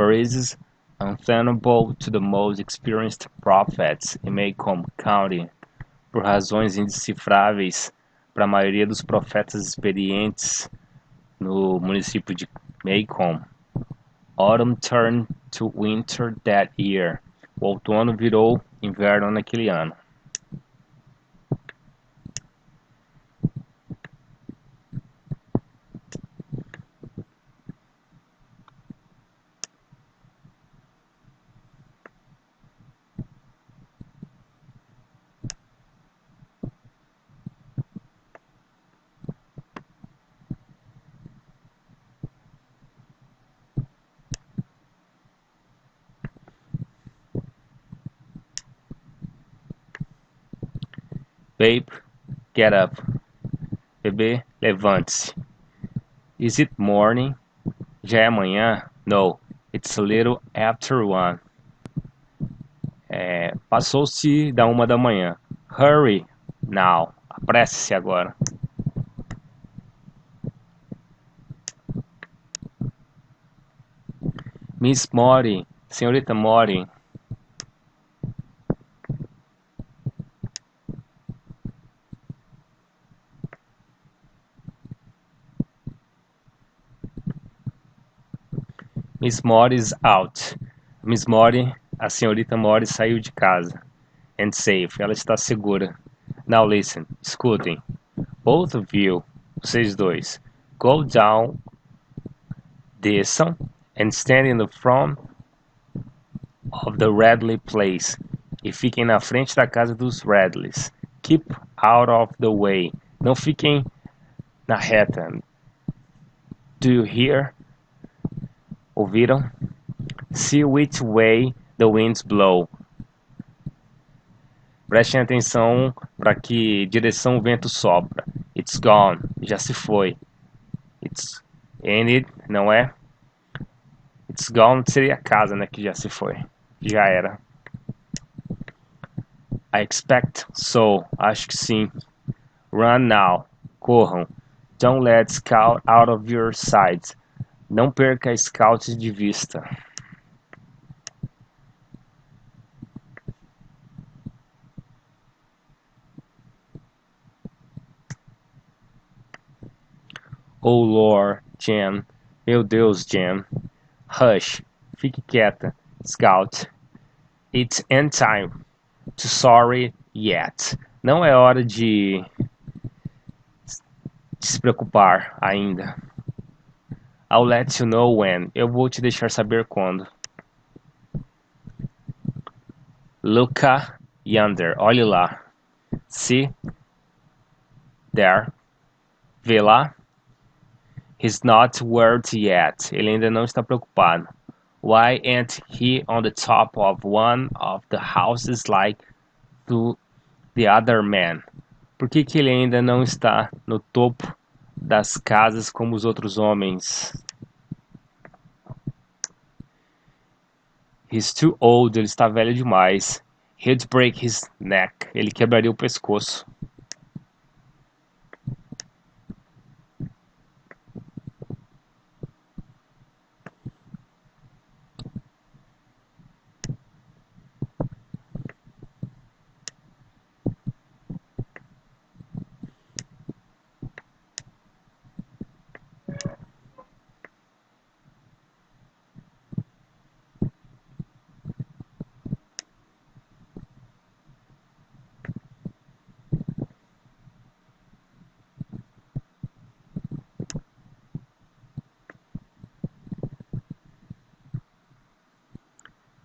Pharisees, untenable to the most experienced prophets in Macomb County, por razões indecifráveis para a maioria dos profetas experientes no município de Macomb. Autumn turned to winter that year. O outono virou inverno naquele ano. Babe, get up. Bebê, levante-se. Is it morning? Já é amanhã? No, it's a little after 1. Passou-se da 1 da manhã. Hurry now. Apresse-se agora. Miss Mori, senhorita Mori. Miss Mori is out. Miss Mori, a senhorita Mori saiu de casa. And safe, ela está segura. Now listen, escutem. Both of you, vocês dois, go down, desçam, and stand in the front of the Radley place. E fiquem na frente da casa dos Radleys. Keep out of the way. Não fiquem na reta. Do you hear? Ouviram? See which way the winds blow. Prestem atenção para que direção o vento sopra. It's gone. Já se foi. It's ended, não é? It's gone seria a casa, né? Que já se foi. Já era. I expect so. Acho que sim. Run now. Corram. Don't let Scout out of your sight. Não perca a Scout de vista. Oh Lord, Jen. Meu Deus, Jen. Hush. Fique quieta, Scout. It ain't time to sorry yet. Não é hora de se preocupar ainda. I'll let you know when. Eu vou te deixar saber quando. Look yonder. Olhe lá. See? There. Vê lá? He's not worried yet. Ele ainda não está preocupado. Why ain't he on the top of one of the houses like the other man? Por que ele ainda não está no topo das casas como os outros homens? He's too old. Ele está velho demais. He'd break his neck. Ele quebraria o pescoço.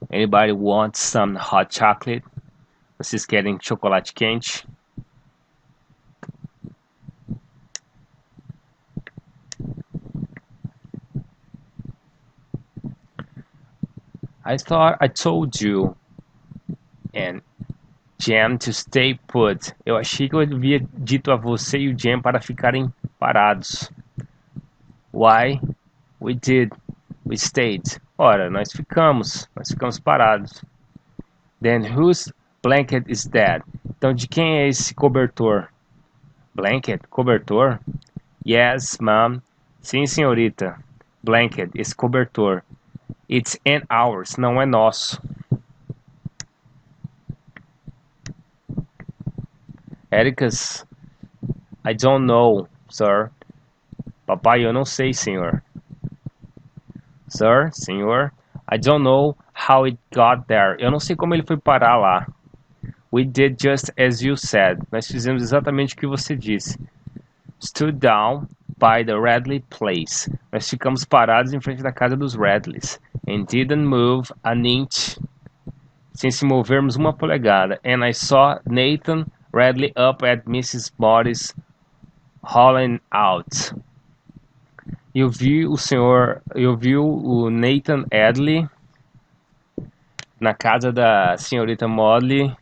Anybody want some hot chocolate? Vocês querem chocolate quente? I thought I told you and Jam to stay put. Eu achei que eu havia dito a você e o Jam para ficarem parados. Why? We did. We stayed. Ora, nós ficamos parados. Then whose blanket is that? Então de quem é esse cobertor? Blanket? Cobertor? Yes, ma'am. Sim, senhorita. Blanket, esse cobertor. It's an ours, não é nosso. Ericas, I don't know, sir. Papai, eu não sei, senhor. Sir, senhor, I don't know how it got there. Eu não sei como ele foi parar lá. We did just as you said. Nós fizemos exatamente o que você disse. Stood down by the Radley place. Nós ficamos parados em frente da casa dos Radleys. And didn't move an inch. Sem se movermos uma polegada. And I saw Nathan Radley up at Mrs. Body's hauling out. Eu vi o Nathan Adley na casa da senhorita Modley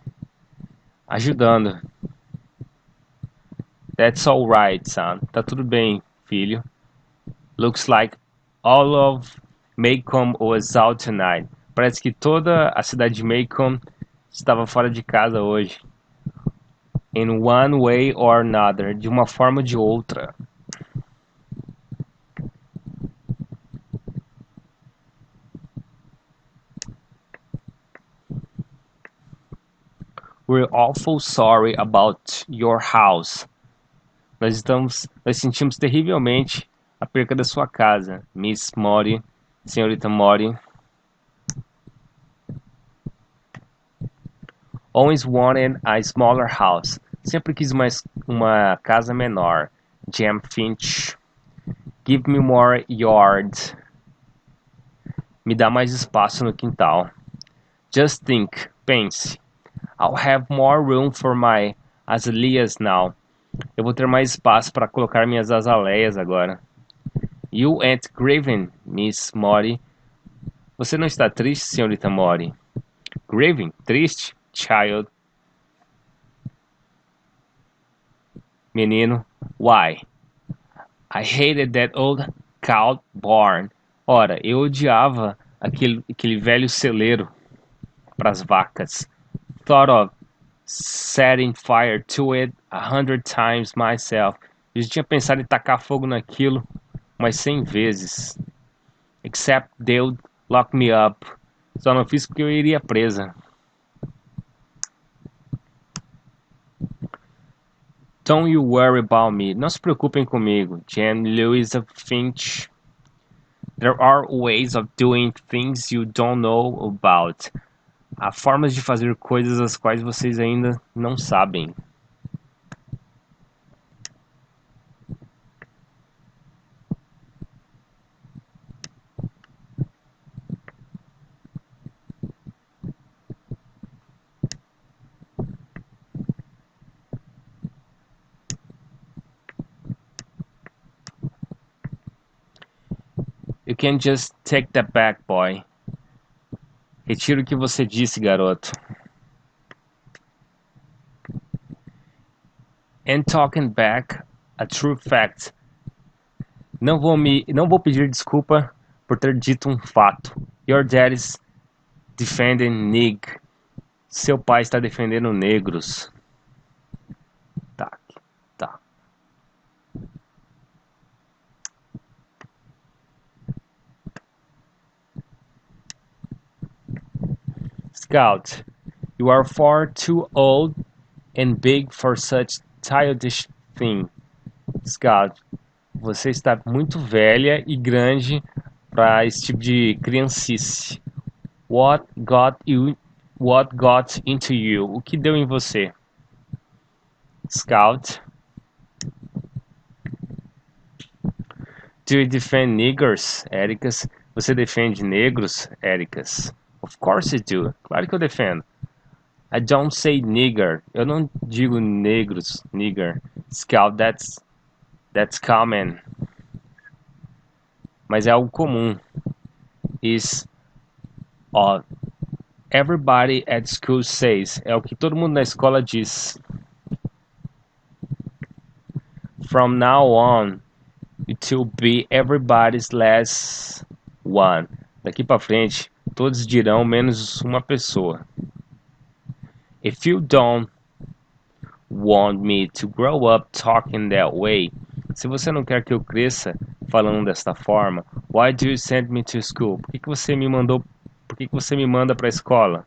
ajudando. That's all right, son. Tá tudo bem, filho. Looks like all of Macomb was out tonight. Parece que toda a cidade de Macomb estava fora de casa hoje. In one way or another, de uma forma ou de outra. We're awful sorry about your house. Nós sentimos terrivelmente a perca da sua casa, Miss Mori, senhorita Mori. Always wanted a smaller house. Sempre quis uma casa menor. Jem Finch. Give me more yard. Me dá mais espaço no quintal. Just think, pense. I'll have more room for my azaleas now. Eu vou ter mais espaço para colocar minhas azaleias agora. You ain't grieving, Miss Mori. Você não está triste, senhorita Mori? Grieving? Triste? Child. Menino. Why? I hated that old cow barn. Ora, eu odiava aquele velho celeiro para as vacas. Thought of setting fire to it 100 times myself. Eu já tinha pensado em tacar fogo naquilo umas 100 vezes. Except they would lock me up. Só não fiz porque eu iria presa. Don't you worry about me. Não se preocupem comigo. Jan Louisa Finch. There are ways of doing things you don't know about. Há formas de fazer coisas as quais vocês ainda não sabem. You can just take that back, boy. Retiro o que você disse, garoto. And talking back, a true fact. Não vou pedir desculpa por ter dito um fato. Your daddy's defending nig. Seu pai está defendendo negros. Tá. Scout, you are far too old and big for such childish thing. Scout, você está muito velha e grande para esse tipo de criancice. What got into you? O que deu em você? Scout. Do you defend niggers, Ericas? Você defende negros, Ericas? Of course I do. Claro que eu defendo. I don't say nigger. Eu não digo negros, nigger. Scout, that's common. Mas é algo comum. Is everybody at school says. É o que todo mundo na escola diz. From now on, it will be everybody's last one. Daqui para frente, todos dirão menos uma pessoa. If you don't want me to grow up talking that way, se você não quer que eu cresça falando desta forma. Why do you send me to school? Por que você me mandou? Por que você me manda para a escola?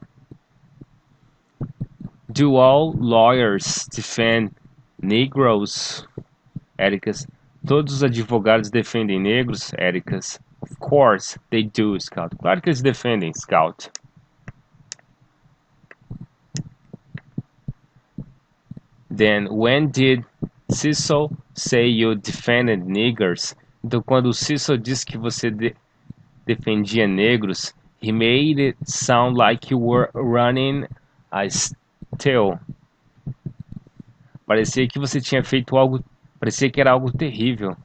Do all lawyers defend Negroes? Ericas. Todos os advogados defendem negros? Ericas. Of course they do, Scout. Claro que eles defendem, Scout. Then when did Cecil say you defended niggers? Então quando o Cecil disse que você defendia negros, he made it sound like you were running a still. Parecia que você tinha feito algo, parecia que era algo terrível.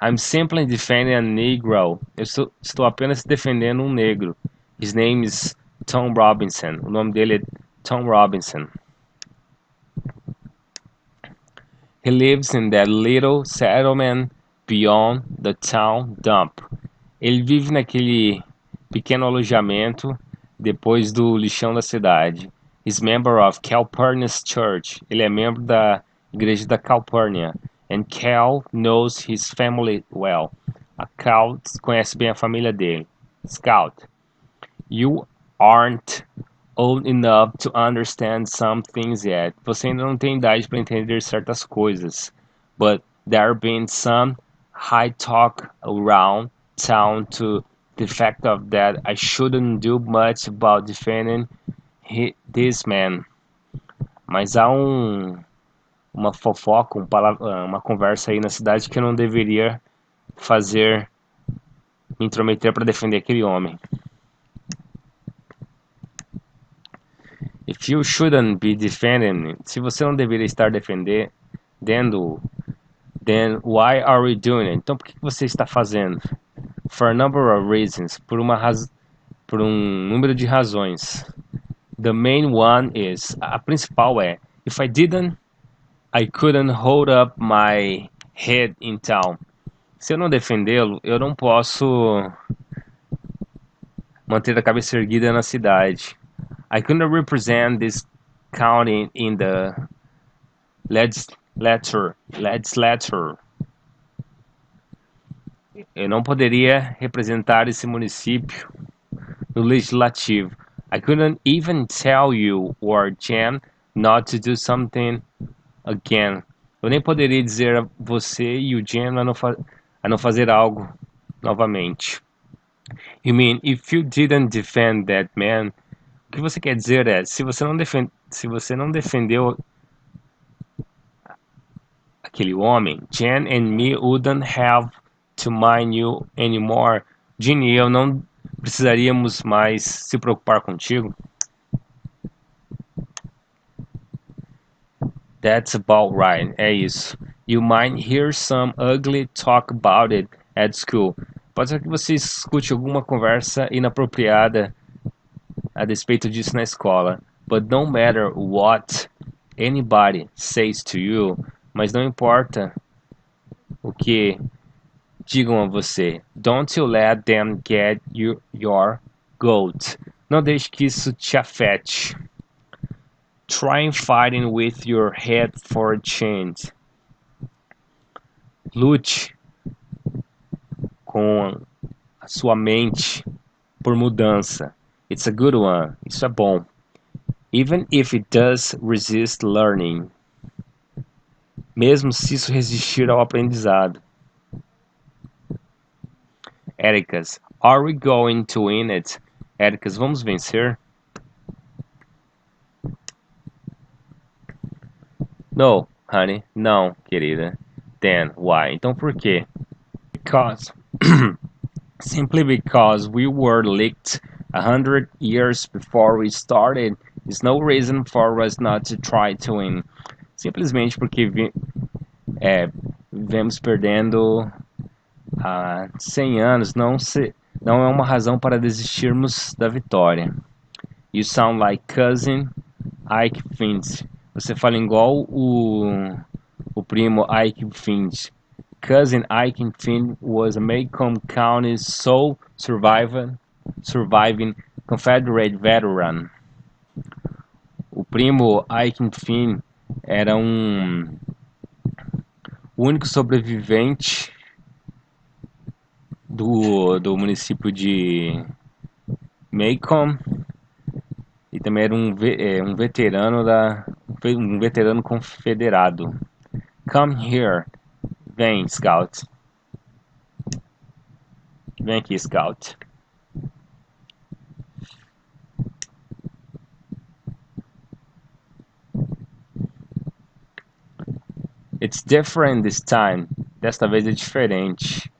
I'm simply defending a negro. Eu estou apenas defendendo um negro. His name is Tom Robinson. O nome dele é Tom Robinson. He lives in that little settlement beyond the town dump. Ele vive naquele pequeno alojamento depois do lixão da cidade. He's member of Calpurnia's Church. Ele é membro da igreja da Calpurnia. And Cal knows his family well. A Cal conhece bem a família dele. Scout. You aren't old enough to understand some things yet. Você ainda não tem idade para entender certas coisas. But there been some high talk around town to the fact of that I shouldn't do much about defending this man. Mas há uma fofoca, uma conversa aí na cidade que eu não deveria me intrometer para defender aquele homem. If you shouldn't be defending, se você não deveria estar defendendo, then why are we doing it? Então por que você está fazendo? For a number of reasons, por um número de razões. The main one is, a principal é, if I didn't, I couldn't hold up my head in town. Se eu não defendê-lo, eu não posso manter a cabeça erguida na cidade. I couldn't represent this county in the legislature. Eu não poderia representar esse município no legislativo. I couldn't even tell you or Jen not to do something again. Eu nem poderia dizer a você e o Jen a não fazer algo novamente. You mean if you didn't defend that man? O que você quer dizer é, se você não defendeu aquele homem, Jen and me wouldn't have to mind you anymore. Jen e eu não precisaríamos mais se preocupar contigo. That's about right. É isso. You might hear some ugly talk about it at school. Pode ser que você escute alguma conversa inapropriada a respeito disso na escola. But no matter what anybody says to you, mas não importa o que digam a você. Don't you let them get your goat. Não deixe que isso te afete. Try fighting with your head for a change. Lute com a sua mente por mudança. It's a good one. Isso é bom. Even if it does resist learning. Mesmo se isso resistir ao aprendizado. Ericas, are we going to win it? Ericas, vamos vencer? No, honey. Não, querida. Then, why? Então por quê? Because. Simply because we were licked 100 years before we started is no reason for us not to try to win. Simplesmente porque vivemos perdendo há 100 anos não é uma razão para desistirmos da vitória. You sound like cousin Ike Finch. Você fala igual o primo Ike Finch. Cousin Ike Finch was a Macomb County sole surviving Confederate veteran. O primo Ike Finch era o único sobrevivente do município de Macomb, e também era um veterano um veterano confederado. Come here. Vem, Scout. Vem aqui, Scout. It's different this time. Desta vez é diferente.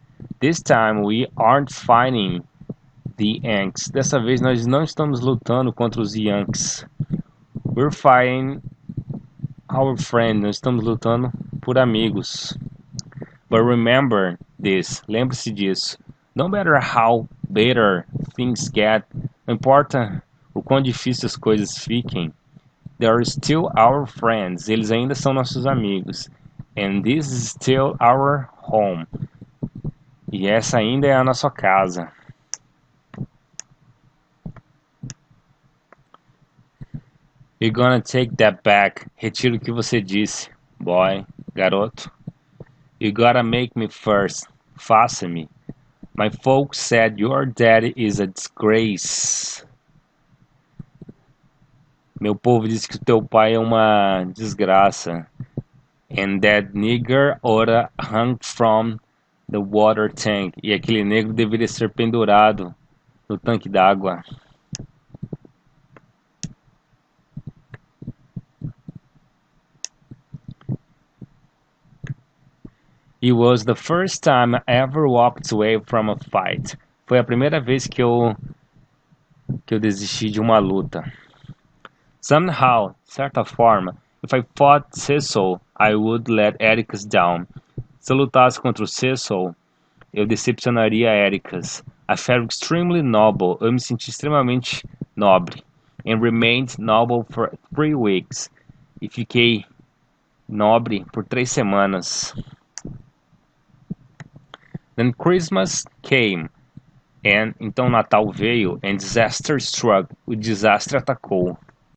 This time we aren't fighting the Yanks. Dessa vez nós não estamos lutando contra os Yanks. We're fighting our friend. Nós estamos lutando por amigos. But remember this. Lembre-se disso. No matter how better things get, não importa o quão difíceis as coisas fiquem, they are still our friends. Eles ainda são nossos amigos. And this is still our home. E essa ainda é a nossa casa. You're gonna take that back. Retiro o que você disse, boy, garoto. You gotta make me first. Faça-me. My folks said your daddy is a disgrace. Meu povo disse que o teu pai é uma desgraça. And that nigger oughta hung from the water tank. E aquele negro deveria ser pendurado no tanque d'água. It was the first time I ever walked away from a fight. Foi a primeira vez que eu desisti de uma luta. Somehow, de certa forma, if I fought Cecil, I would let Ericus down. Se eu lutasse contra o Cecil, eu decepcionaria Ericus. I felt extremely noble. Eu me senti extremamente nobre. And remained noble for 3 weeks. E fiquei nobre por 3 semanas. Then Christmas came. And então Natal veio. And disaster struck. O desastre atacou.